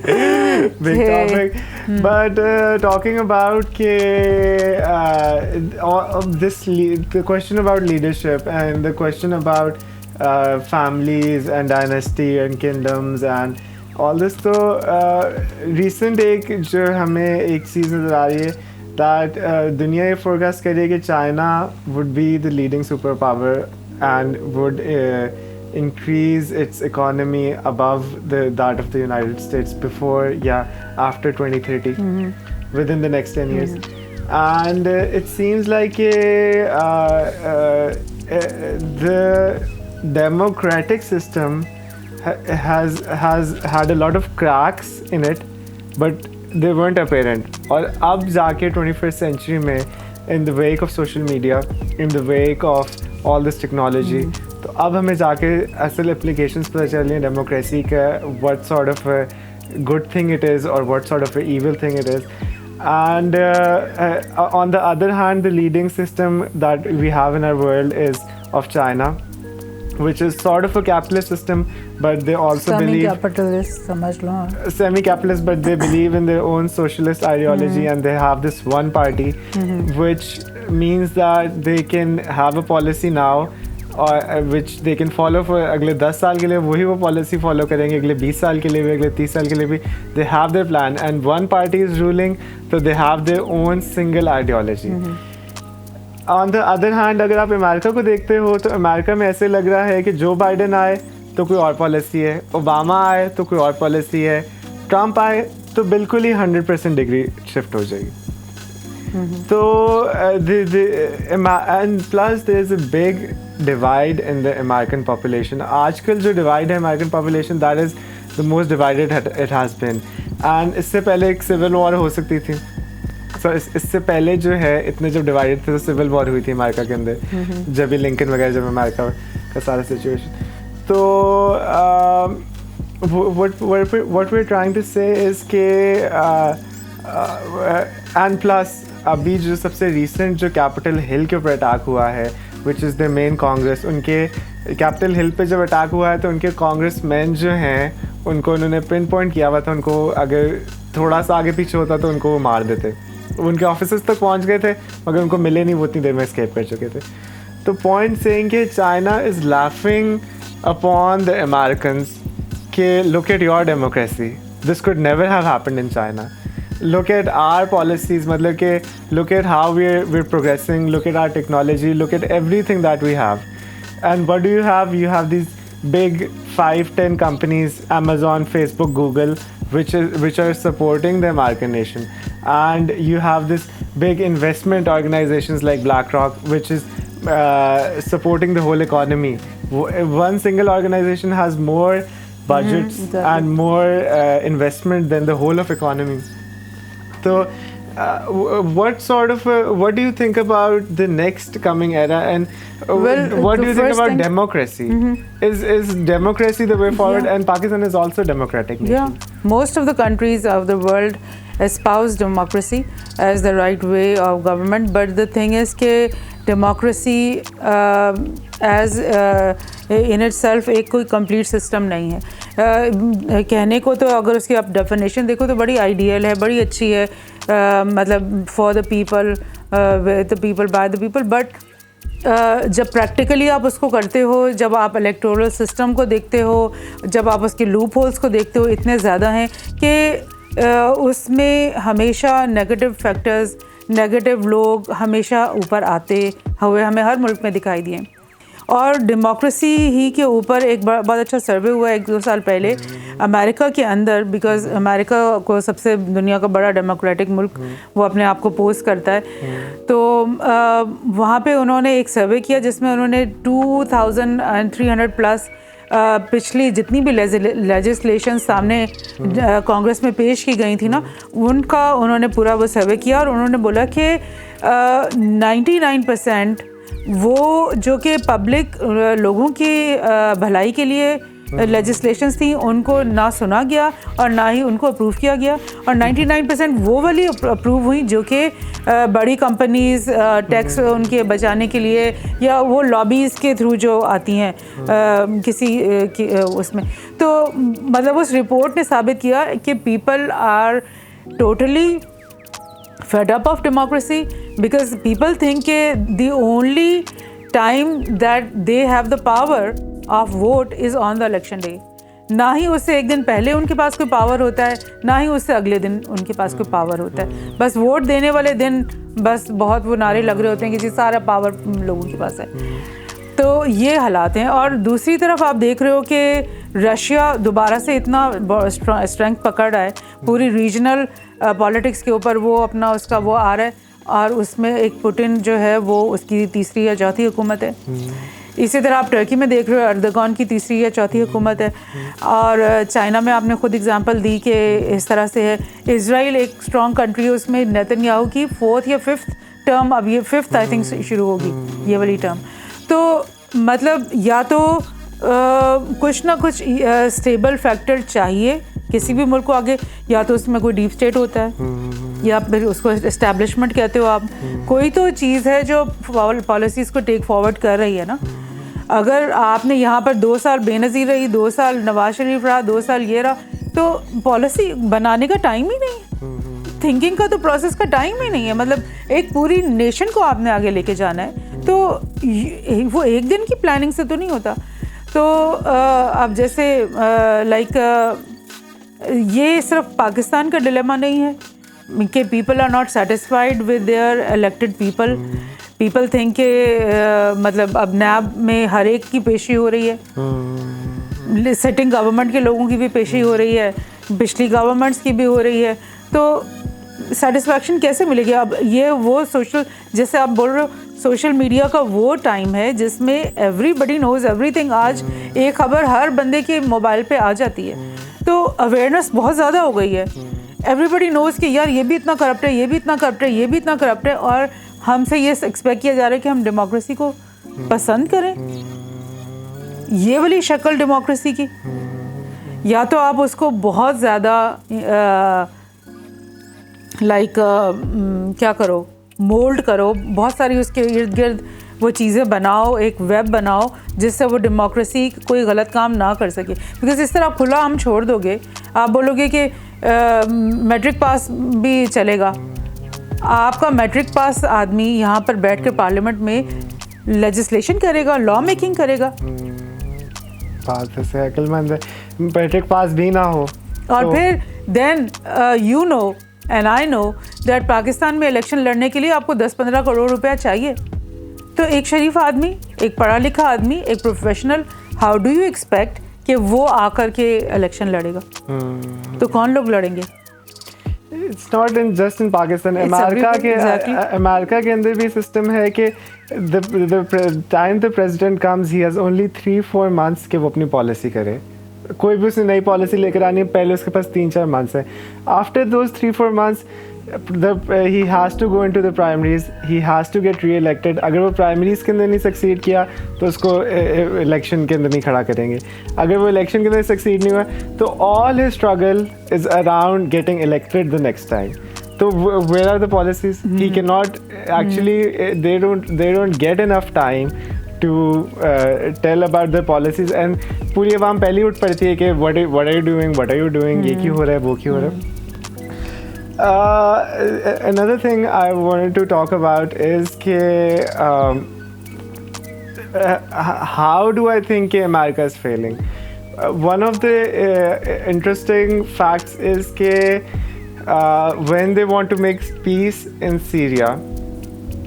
Big topic. But talking about the question about leadership and the question about families and dynasty and kingdoms and all this, तो recent एक जो हमें एक चीज़ नज़र आ रही है that दुनिया ये forecast कर रही है कि China would be the leading superpower and would increase its economy above that of the United States before, after 2030, within the next 10 years. And it seems like the democratic system has had a lot of cracks in it, but they weren't apparent. और अब जाके 21st century में, in the wake of social media, in the wake of all this technology, तो अब हमें जाके असल applications पता चल रही हैं डेमोक्रेसी का, what sort of a good thing it is or what sort of a evil thing it is. And on the other hand, the leading system that we have in our world is of China, which is sort of a capitalist system, but they also semi-capitalist, समझ लो. Semi-capitalist, but they believe in their own socialist ideology, and they have this one party, which means that they can have a policy now, which they can follow for अगले 10 साल के लिए वही वो policy follow करेंगे, अगले 20 साल के लिए भी, अगले 30 साल के लिए भी. They have their plan, and one party is ruling, so they have their own single ideology. On the other hand, अगर आप अमेरिका को देखते हो तो अमेरिका में ऐसे लग रहा है कि जो बाइडेन आए तो कोई और पॉलिसी है, ओबामा आए तो कोई और पॉलिसी है, ट्रम्प आए तो बिल्कुल ही 100% डिग्री शिफ्ट हो जाएगी. तो and plus there is a big divide in the American population. आजकल जो divide है American population, that is the most divided it has been. And इससे पहले एक civil war हो सकती थी. So इससे पहले जो है इतने जब divided थे तो civil war हुई थी अमेरिका के अंदर, जब भी लिंकन वगैरह, जब अमेरिका का सारा situation. तो what we're trying to say is कि and plus अभी जो सबसे recent जो कैपिटल हिल के ऊपर अटैक हुआ है, which is the main Congress, उनके कैपिटल हिल पे जब अटैक हुआ है तो उनके कांग्रेसमैन जो हैं उनको उन्होंने पिन पॉइंट किया हुआ था, उनको अगर थोड़ा सा आगे पीछे होता तो उनको मार देते. उनके ऑफिसेस तक पहुंच गए थे मगर उनको मिले नहीं, वो उतनी देर में एस्केप कर चुके थे. तो पॉइंट सेइंग कि China is laughing upon the Americans कि look at your democracy, this could never have happened in China. Look at our policies, मतलब कि look at how we're progressing, look at our technology, look at everything that we have. And what do you have? You have these big 5-10 companies, Amazon, Facebook, Google, which are supporting the American nation. And you have this big investment organizations like BlackRock, which is supporting the whole economy. One single organization has more budgets and more investment than the whole of economy. So, what do you think about the next coming era, and what do you think about democracy? Is democracy the way forward? And Pakistan is also democratic nation. Yeah, most of the countries of the world espouse democracy as the right way of government, but the thing is that democracy as in itself एक कोई complete system नहीं है. कहने को तो अगर उसकी आप definition देखो तो बड़ी ideal है, बड़ी अच्छी है, मतलब for the people, with the people, by the people, but जब प्रैक्टिकली आप उसको करते हो, जब आप इलेक्टोरल सिस्टम को देखते हो, जब आप उसके लूप होल्स को देखते हो, इतने ज़्यादा हैं कि उसमें हमेशा नेगेटिव फैक्टर्स, नेगेटिव लोग हमेशा ऊपर आते हुए हमें हर मुल्क में दिखाई दिए. और डेमोक्रेसी ही के ऊपर एक बहुत अच्छा सर्वे हुआ 1-2 साल पहले अमेरिका के अंदर, बिकॉज़ अमेरिका को सबसे दुनिया का बड़ा डेमोक्रेटिक मुल्क वो अपने आप को पोस्ट करता है. तो वहाँ पे उन्होंने एक सर्वे किया जिसमें उन्होंने 2300 प्लस पिछली जितनी भी लेजिस्लेशन सामने कांग्रेस में पेश की गई थी ना, उनका उन्होंने पूरा वो सर्वे किया और उन्होंने बोला कि 99% वो जो कि पब्लिक लोगों की भलाई के लिए लेजिस्लेशंस थी उनको ना सुना गया और ना ही उनको अप्रूव किया गया, और 99% वो वाली अप्रूव हुई जो कि बड़ी कंपनीज टैक्स उनके बचाने के लिए या वो लॉबीज़ के थ्रू जो आती हैं किसी उसमें। तो मतलब उस रिपोर्ट ने साबित किया कि people are totally fed up of democracy because people think the only time that they have the power of vote is on the election day. ना ही उससे एक दिन पहले उनके पास कोई पावर होता है, ना ही उससे अगले दिन उनके पास कोई पावर होता है। बस वोट देने वाले दिन बस बहुत वो नारे लग रहे होते हैं कि जी सारा पावर लोगों के पास है। तो ये हालात हैं। और दूसरी तरफ आप देख रहे हो कि रशिया दोबारा से इतना स्ट्रेंथ पकड़ रहा है पूरी रीजनल पॉलिटिक्स के ऊपर, वो अपना उसका वो आ रहा है, और उसमें एक पुतिन जो है वो उसकी तीसरी या चौथी हुकूमत है। इसी तरह आप टर्की में देख रहे हो अर्दोगान की तीसरी या चौथी हुकूमत है, और चाइना में आपने खुद एग्जांपल दी कि इस तरह से है। इजराइल एक स्ट्रॉन्ग कंट्री है, उसमें नेतन्याहू की 4th या 5th टर्म, अब ये 5th आई थिंक शुरू होगी ये वाली टर्म। तो मतलब या तो कुछ ना कुछ स्टेबल फैक्टर चाहिए किसी भी मुल्क को आगे, या तो उसमें कोई डीप स्टेट होता है या फिर उसको एस्टैब्लिशमेंट कहते हो आप, कोई तो चीज़ है जो पॉलिसीज़ को टेक फॉरवर्ड कर रही है ना। अगर आपने यहाँ पर 2 साल बेनज़ीर रही, 2 साल नवाज शरीफ रहा, 2 साल ये रहा, तो पॉलिसी बनाने का टाइम ही नहीं है, थिंकिंग का तो प्रोसेस का टाइम ही नहीं है। मतलब एक पूरी नेशन को आपने आगे लेके जाना है, तो वो एक दिन की प्लानिंग से तो नहीं होता। तो अब जैसे लाइक ये सिर्फ पाकिस्तान का डिलेमा नहीं है कि people are not satisfied with their elected people think के मतलब अब नैब में हर एक की पेशी हो रही है, सिटिंग गवर्नमेंट के लोगों की भी पेशी हो रही है, पिछली गवर्नमेंट्स की भी हो रही है, तो सेटिस्फैक्शन कैसे मिलेगी? अब ये वो सोशल, जैसे आप बोल रहे हो सोशल मीडिया का वो टाइम है जिसमें एवरीबडी नोज एवरीथिंग। आज एक खबर हर बंदे के मोबाइल पे आ जाती है, तो अवेयरनेस बहुत ज़्यादा हो गई है। एवरीबडी नोज कि यार ये भी इतना करप्ट है, ये भी इतना करप्ट है, ये भी इतना करप्ट है, और हमसे ये एक्सपेक्ट किया जा रहा है कि हम डेमोक्रेसी को पसंद करें। ये वाली शक्ल डेमोक्रेसी की, या तो आप उसको बहुत ज़्यादा लाइक क्या करो, मोल्ड करो, बहुत सारी उसके इर्द गिर्द वो चीज़ें बनाओ, एक वेब बनाओ जिससे वो डेमोक्रेसी कोई गलत काम ना कर सके। बिकॉज इस तरह आप खुला हम छोड़ दोगे, आप बोलोगे कि मैट्रिक पास भी चलेगा, आपका मैट्रिक पास आदमी यहाँ पर बैठ कर पार्लियामेंट में लेजिस्लेशन करेगा, लॉ मेकिंग करेगा। बात से अक्लमंद है, मैट्रिक पास भी ना हो और तो फिर then you know and I know that Pakistan में इलेक्शन लड़ने के लिए आपको 10-15 करोड़ रुपया चाहिए। तो एक शरीफ आदमी, एक पढ़ा लिखा आदमी, एक professional, how do you expect कि वो आकर के इलेक्शन लड़ेगा? तो कौन लोग लड़ेंगे? It's not in just in Pakistan, America के अंदर भी सिस्टम है कि the time the president comes he has only 3-4 months कि वो अपनी पॉलिसी करे। कोई भी उसने नई पॉलिसी लेकर आनी है, पहले उसके पास 3-4 मंथ्स है। After those 3-4 months he has to go into the primaries, he has to get re-elected। अगर वो प्राइमरीज के अंदर नहीं सक्सीड किया तो उसको इलेक्शन के अंदर नहीं खड़ा करेंगे। अगर वो इलेक्शन के अंदर सक्सीड नहीं हुआ तो all his struggle is around getting elected the next time। तो where are the policies? He cannot actually they don't get enough time to tell about the policies, and पूरी आवाम पहले उठ पड़ती है कि what are you doing, ये क्यों हो रहा है, वो क्यों हो रहा है। Another thing I wanted to talk about is how do I think America is failing? One of the interesting facts is when they want to make peace in Syria,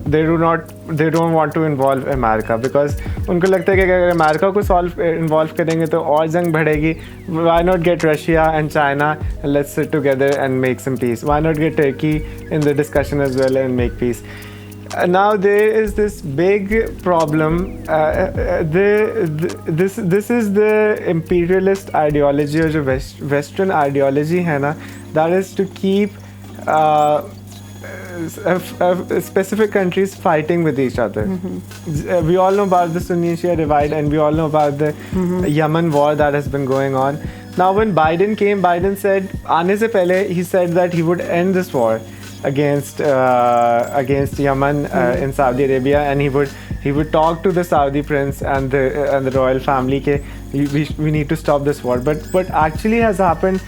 they don't want to involve America because उनको लगता है कि अगर America को involve करेंगे तो और जंग बढ़ेगी। Why not get Russia and China and let's sit together and make some peace? Why not get Turkey in the discussion as well and make peace? Now there is this big problem. This is the imperialist ideology और जो western ideology है ना, that is to keep specific countries fighting with each other. We all know about the Sunni and Shia divide, and we all know about the Yemen war that has been going on. Now, when Biden came, Biden said, aane se pehle, he said that he would end this war against Yemen in Saudi Arabia, and he would talk to the Saudi prince and the royal family ke we need to stop this war. But what actually has happened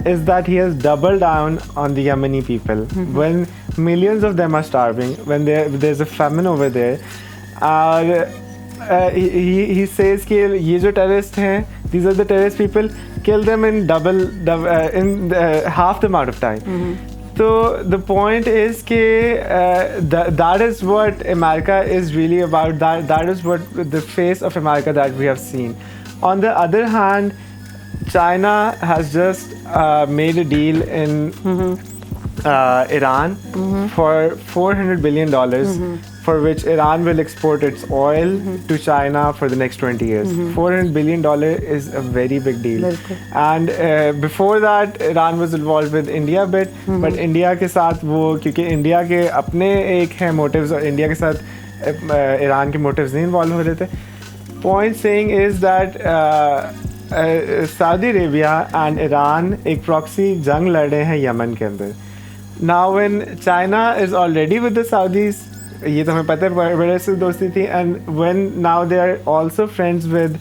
is that he has doubled down on the Yemeni people. When millions of them are starving, when there's a famine over there, he says कि ये जो terrorists हैं, these are the terrorist people, kill them in half the amount of time. So the point is that that is what America is really about. That is what the face of America that we have seen. On the other hand, China has just made a deal in Iran for $400 billion, for which Iran will export its oil to China for the next 20 years. $400 billion is a very big deal. And before that, Iran was involved with India a bit, but India के साथ वो, क्योंकि India के अपने एक हैं motives और India के साथ Iran के motives नहीं involve हो रहे थे. Point saying is that Saudi Arabia and Iran एक proxy जंग लड़ रहे हैं यमन के अंदर. Now when China is already with the Saudis, ये तो हमें पता है बड़े से दोस्ती थी, and when now they are also friends with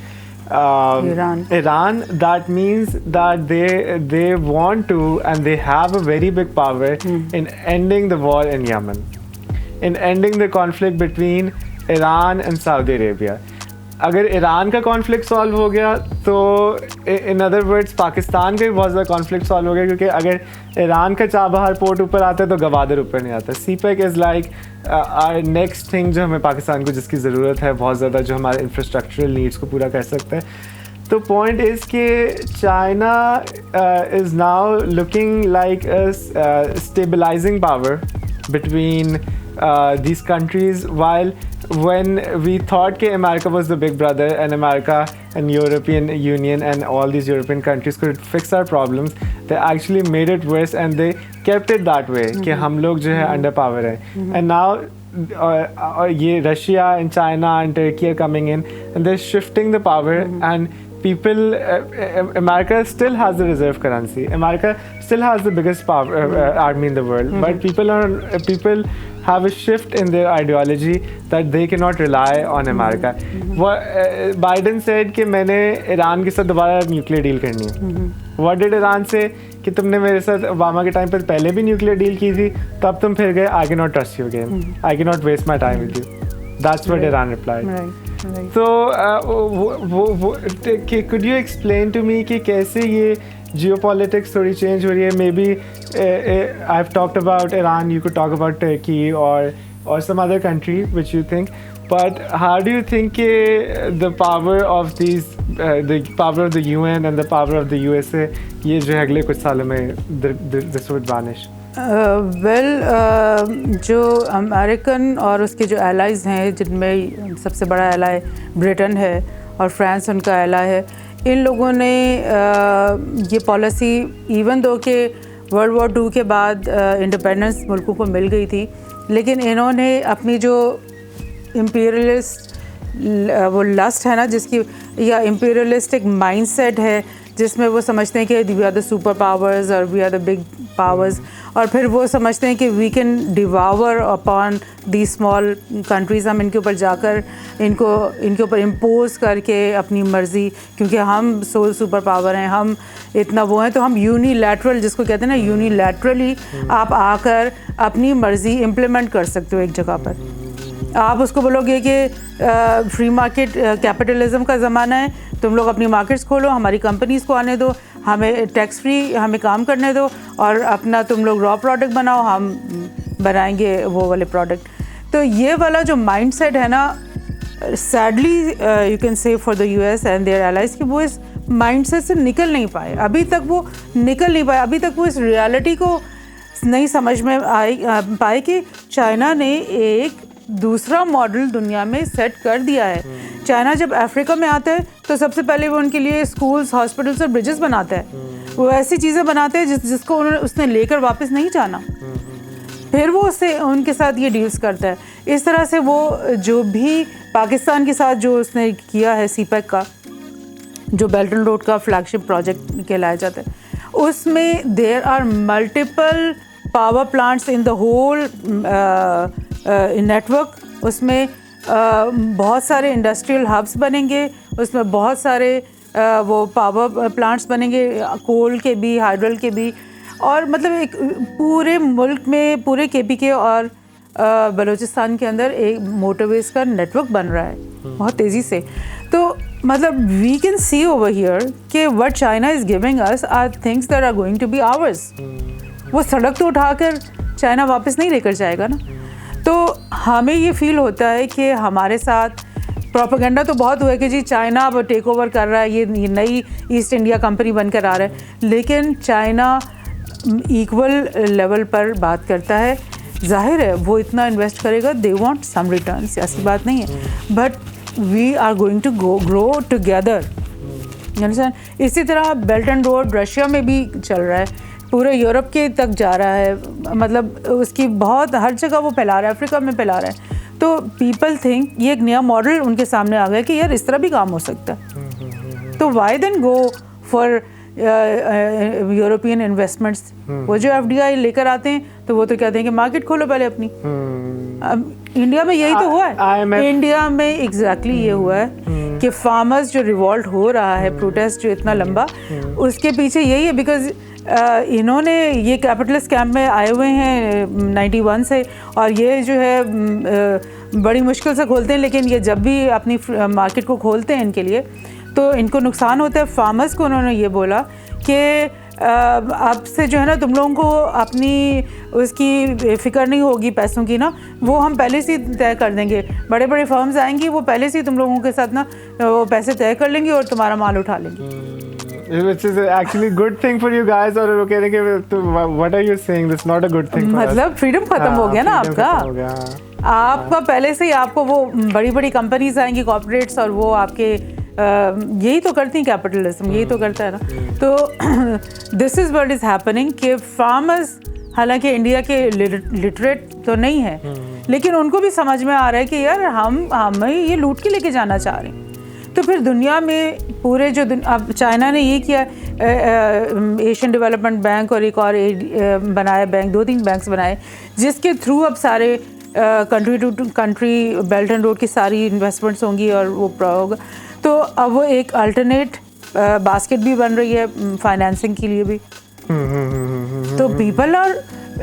Iran, that means that they want to, and they have a very big power in ending the war in Yemen, in ending the conflict between Iran and Saudi Arabia. अगर Iran का conflict solve हो गया तो in other words Pakistan का भी बहुत ज़्यादा conflict solve हो गया, क्योंकि अगर ईरान का चाबहार पोर्ट ऊपर आता है तो गवादर ऊपर नहीं आता. CPEC is like our next thing जो हमें पाकिस्तान को जिसकी ज़रूरत है बहुत ज़्यादा, जो हमारे इंफ्रास्ट्रक्चरल नीड्स को पूरा कर सकता है. तो पॉइंट इज़ कि China is now looking like a stabilizing power between these countries, while when we thought that America was the big brother and America and European Union and all these European countries could fix our problems, they actually made it worse and they kept it that way कि हम लोग जो है under power है. And now ये Russia and China and Turkey are coming in and they're shifting the power and people, America still has the reserve currency. America still has the biggest army in the world, but people have a shift in their ideology that they cannot rely on America. Biden said कि मैंने Iran के साथ दोबारा nuclear deal करनी है. What did Iran say? कि तुमने मेरे साथ ओबामा के टाइम पर पहले भी न्यूक्लियर डील की थी, तब तुम फिर गए. I cannot trust you again. I cannot waste my time with you. That's what Iran replied. Right. So, could you explain to me कि कैसे ये geopolitics थोड़ी change हो रही है? Maybe I've talked about Iran. You could talk about Turkey or some other country which you think. But how do you think the power of the power of the UN and the power of the USA ये जो अगले कुछ सालों में this would vanish? जो American और उसके जो एलाइज़ हैं, जिनमें सबसे बड़ा एलाई ब्रिटेन है और फ्रांस उनका एलाई है, इन लोगों ने ये पॉलिसी, इवन दो कि वर्ल्ड वॉर 2 के बाद इंडिपेंडेंस मुल्कों को मिल गई थी, लेकिन इन्होंने अपनी जो इम्पीरियलिस्ट वो लस्ट है ना, जिसकी या इम्पीरियलिस्टिक माइंडसेट है, जिसमें वो समझते हैं कि we are the super powers और we are the big powers, और फिर वो समझते हैं कि we can devour upon the small countries. हम इनके ऊपर जाकर इनके ऊपर इम्पोज करके अपनी मर्ज़ी, क्योंकि हम सोल सुपर पावर हैं, हम इतना वो हैं, तो हम यूनिलैटरल, जिसको कहते हैं ना, यूनिलैटरली आप आकर अपनी मर्ज़ी इम्प्लीमेंट कर सकते हो एक जगह पर. आप उसको बोलोगे कि फ्री मार्केट कैपिटलिज्म का ज़माना है, तुम लोग अपनी मार्केट्स खोलो, हमारी कंपनीज़ को आने दो, हमें टैक्स फ्री हमें काम करने दो, और अपना तुम लोग रॉ प्रोडक्ट बनाओ, हम बनाएंगे वो वाले प्रोडक्ट. तो ये वाला जो माइंडसेट है ना, sadly you can say for the US and their allies, कि वो इस माइंडसेट से निकल नहीं पाए. अभी तक वो निकल नहीं पाए, अभी तक वो इस रियलिटी को नहीं समझ में पाए कि चाइना ने एक दूसरा मॉडल दुनिया में सेट कर दिया है. चाइना जब अफ्रीका में आता है तो सबसे पहले वो उनके लिए स्कूल्स, हॉस्पिटल्स और ब्रिजेस बनाता है. वो ऐसी चीज़ें बनाते हैं जिसको उसने लेकर वापस नहीं जाना. फिर वो उससे उनके साथ ये डील्स करता है। इस तरह से वो जो भी पाकिस्तान के साथ जो उसने किया है सीपैक का, जो बेल्ट एंड रोड का फ्लैगशिप प्रोजेक्ट कहलाया जाता है, उसमें there are multiple power plants in the whole network. उसमें बहुत सारे इंडस्ट्रियल हब्स बनेंगे, उसमें बहुत सारे वो पावर प्लांट्स बनेंगे, कोल के भी, हाइड्रल के भी, और मतलब एक पूरे मुल्क में, पूरे KPK और बलूचिस्तान के अंदर एक मोटरवेज का नेटवर्क बन रहा है बहुत तेज़ी से। तो मतलब we can see over here कि what China is giving us are things that are going to be ours. वो सड़क तो उठाकर चाइना वापस नहीं लेकर जाएगा ना। तो हमें ये फील होता है कि हमारे साथ प्रोपेगेंडा तो बहुत हुआ है कि जी चाइना अब टेक ओवर कर रहा है, ये नई ईस्ट इंडिया कंपनी बनकर आ रहा है, लेकिन चाइना इक्वल लेवल पर बात करता है। जाहिर है वो इतना इन्वेस्ट करेगा, दे वांट सम रिटर्न्स, ऐसी बात नहीं है, but we are going to grow together. इसी तरह बेल्ट एंड रोड रशिया में भी चल रहा है, पूरे यूरोप के तक जा रहा है, मतलब उसकी बहुत हर जगह वो फैला रहा है, अफ्रीका में फैला रहा है। तो पीपल थिंक ये एक नया मॉडल उनके सामने आ गया कि यार इस तरह भी काम हो सकता है। तो why then go for European investments. वो जो FDI लेकर आते हैं तो वो तो कहते हैं कि मार्केट खोलो पहले अपनी। अब इंडिया में यही तो हुआ है, इंडिया में एग्जैक्टली ये हुआ है कि फार्मर्स जो रिवॉल्ट हो रहा है, प्रोटेस्ट जो इतना लंबा, उसके पीछे यही है बिकॉज इन्होंने ये कैपिटलिस्ट कैंप में आए हुए हैं 91 से, और ये जो है बड़ी मुश्किल से खोलते हैं, लेकिन ये जब भी अपनी मार्केट को खोलते हैं इनके लिए तो इनको नुकसान होता है। फार्मर्स को उन्होंने ये बोला कि अब से जो है ना तुम लोगों को अपनी उसकी फ़िक्र नहीं होगी पैसों की ना, वो हम पहले से ही तय कर देंगे। बड़े बड़े फर्म्स आएंगी, वो पहले से ही तुम लोगों के साथ ना वो पैसे तय कर लेंगे और तुम्हारा माल उठा लेंगे। Which is actually good thing for you guys, और वो कह रहे हैं कि what are you saying, this not a good thing for us। मतलब फ्रीडम खत्म हो गया ना आपका, आपका पहले से ही आपको वो बड़ी बड़ी कंपनीज आएंगी, कॉर्पोरेट्स, और वो आपके यही तो करती हैं, कैपिटलिज्म यही तो करता है ना। तो this is what is happening कि फार्मर्स हालांकि इंडिया के लिटरेट तो नहीं है, लेकिन उनको भी समझ में आ रहा है कि यार हमें ये लूट के लेके जाना चाह रहे हैं। तो फिर दुनिया में पूरे जो अब चाइना ने ये किया, एशियन डेवलपमेंट बैंक और एक और बनाया बैंक, 2-3 बैंक्स बनाए जिसके थ्रू अब सारे country to country belt and road की सारी इन्वेस्टमेंट्स होंगी और वो होगा। तो अब वो एक अल्टरनेट बास्केट भी बन रही है फाइनेंसिंग के लिए भी। तो people are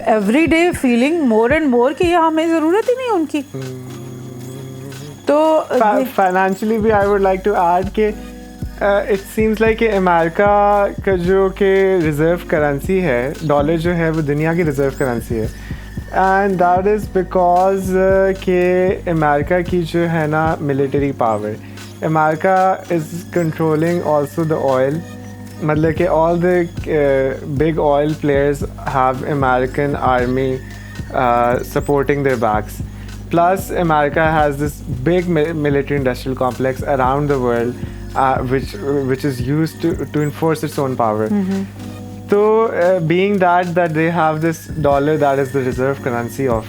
every day feeling more and more कि हमें ज़रूरत ही नहीं उनकी। तो फाइनेंशियली भी I would like to add कि इट सीम्स लाइक कि अमेरिका का जो कि रिज़र्व करेंसी है, डॉलर जो है वो दुनिया की रिज़र्व करेंसी है, एंड दैट इज़ बिकॉज कि अमेरिका की जो है ना military power, America is controlling also the oil, मतलब कि all the big oil players have American army supporting their backs. Plus, America has this big military industrial complex around the world, which is used to enforce its own power. So, being that they have this dollar that is the reserve currency of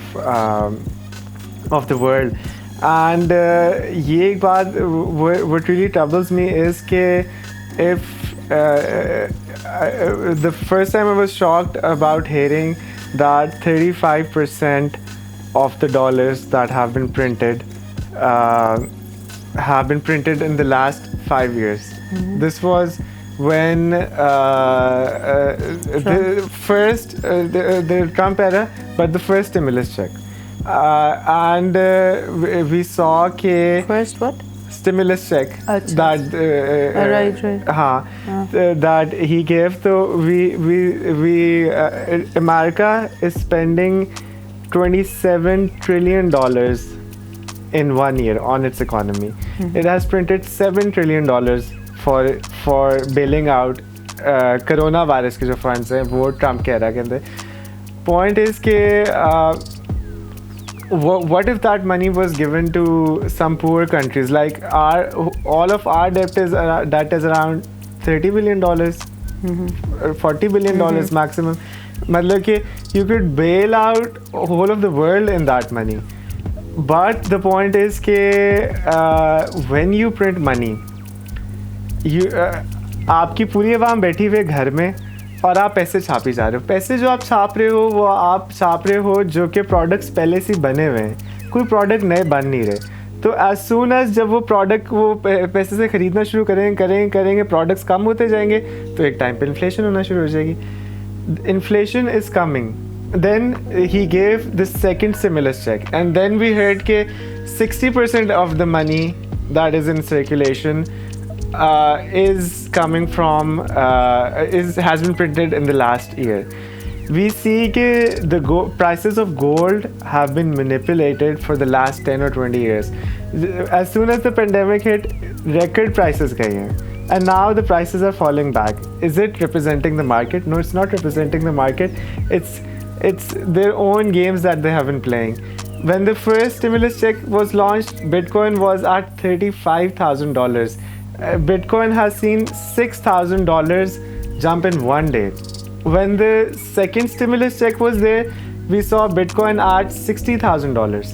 the world, and ये एक बात what really troubles me is कि if the first time I was shocked about hearing that 35% of the dollars that have been printed in the last 5 years. This was when the first the Trump era, but the first stimulus check, and we saw ke first what? Stimulus check that that he gave. So we America is spending $27 trillion in 1 year on its economy. It has printed $7 trillion for bailing out coronavirus के जो funds हैं वो Trump कह रहा है कहते. Point is कि what if that money was given to some poor countries, like all of our debt is around $30 billion, $40 billion maximum. मतलब कि you could bail out whole of the world in that money. But the point is कि when you print money, आपकी पूरी आवाम बैठी हुई घर में और आप पैसे छापी जा रहे हो. पैसे जो आप छाप रहे हो वो आप छाप रहे हो जो कि प्रोडक्ट्स पहले से बने हुए हैं, कोई प्रोडक्ट नए बन नहीं रहे. तो एज सून एज जब वो प्रोडक्ट वो पैसे से ख़रीदना शुरू करेंगे प्रोडक्ट्स कम होते जाएंगे, तो एक टाइम पे इन्फ्लेशन होना शुरू हो जाएगी. Inflation is coming. Then he gave the second stimulus check, and then we heard that 60% of the money that is in circulation is coming from has been printed in the last year. We see that the prices of gold have been manipulated for the last 10 or 20 years. As soon as the pandemic hit, record prices gaye hain. And now the prices are falling back. Is it representing the market? No, it's not representing the market. It's their own games that they have been playing. When the first stimulus check was launched, Bitcoin was at $35,000. Bitcoin has seen $6,000 jump in one day. When the second stimulus check was there, we saw Bitcoin at $60,000.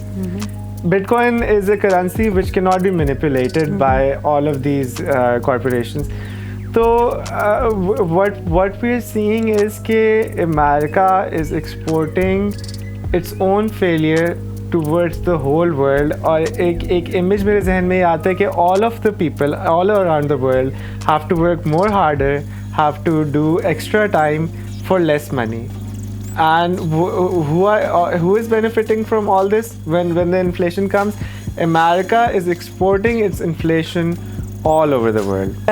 Bitcoin is a currency which cannot be manipulated by all of these corporations. So what we're seeing is that America is exporting its own failure towards the whole world. और एक image मेरे जहन में आता है कि all of the people all around the world have to work more harder, have to do extra time for less money. And who is benefiting from all this when the inflation comes? America is exporting its inflation all over the world.